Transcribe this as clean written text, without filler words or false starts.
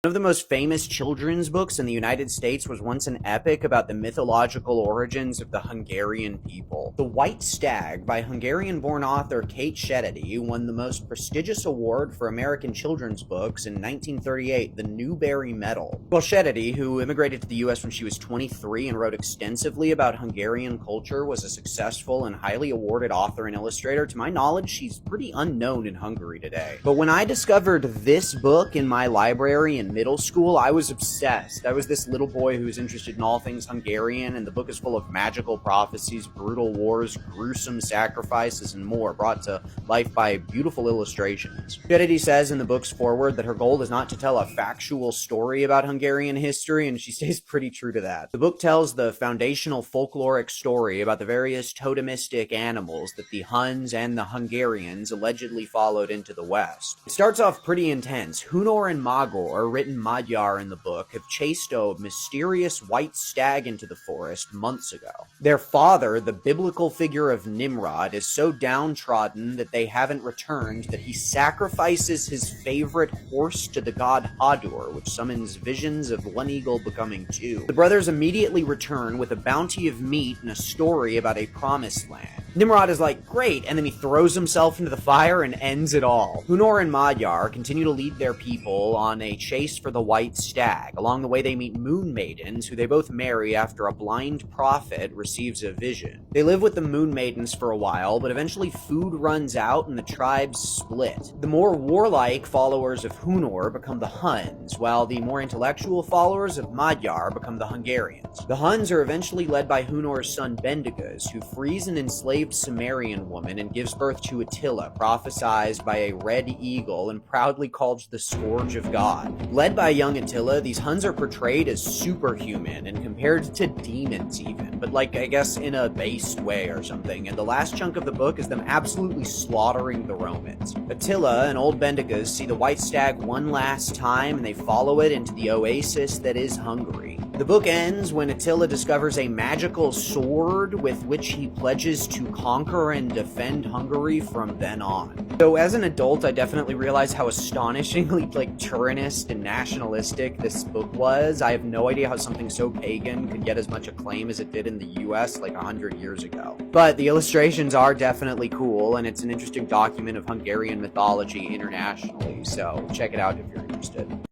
One of the most famous children's books in the United States was once an epic about the mythological origins of the Hungarian people. The White Stag by Hungarian-born author Kate Shededy won the most prestigious award for American children's books in 1938, the Newbery Medal. Well, Shededy, who immigrated to the US when she was 23 and wrote extensively about Hungarian culture, was a successful and highly awarded author and illustrator. To my knowledge, she's pretty unknown in Hungary today. But when I discovered this book in my library in middle school, I was obsessed. I was this little boy who was interested in all things Hungarian, and the book is full of magical prophecies, brutal wars, gruesome sacrifices, and more, brought to life by beautiful illustrations. Shededy says in the book's foreword that her goal is not to tell a factual story about Hungarian history, and she stays pretty true to that. The book tells the foundational folkloric story about the various totemistic animals that the Huns and the Hungarians allegedly followed into the West. It starts off pretty intense. Hunor and Magor, written Magyar in the book, have chased a mysterious white stag into the forest months ago. Their father, the biblical figure of Nimrod, is so downtrodden that they haven't returned that he sacrifices his favorite horse to the god Hadur, which summons visions of one eagle becoming two. The brothers immediately return with a bounty of meat and a story about a promised land. Nimrod is like, great, and then he throws himself into the fire and ends it all. Hunor and Magyar continue to lead their people on a chase for the white stag. Along the way, they meet moon maidens, who they both marry after a blind prophet receives a vision. They live with the moon maidens for a while, but eventually food runs out and the tribes split. The more warlike followers of Hunor become the Huns, while the more intellectual followers of Magyar become the Hungarians. The Huns are eventually led by Hunor's son Bendigoz, who frees an enslaved Sumerian woman and gives birth to Attila, prophesied by a red eagle and proudly called the Scourge of God. Led by young Attila, these Huns are portrayed as superhuman and compared to demons even, but like, I guess, in a based way or something, and the last chunk of the book is them absolutely slaughtering the Romans. Attila and old Bendigoz see the white stag one last time, and they follow it into the oasis that is Hungary. The book ends when Attila discovers a magical sword with which he pledges to conquer and defend Hungary from then on. So as an adult, I definitely realized how astonishingly tyrannist and nationalistic this book was. I have no idea how something so pagan could get as much acclaim as it did in the US 100 years ago. But the illustrations are definitely cool, and it's an interesting document of Hungarian mythology internationally, so check it out if you're interested.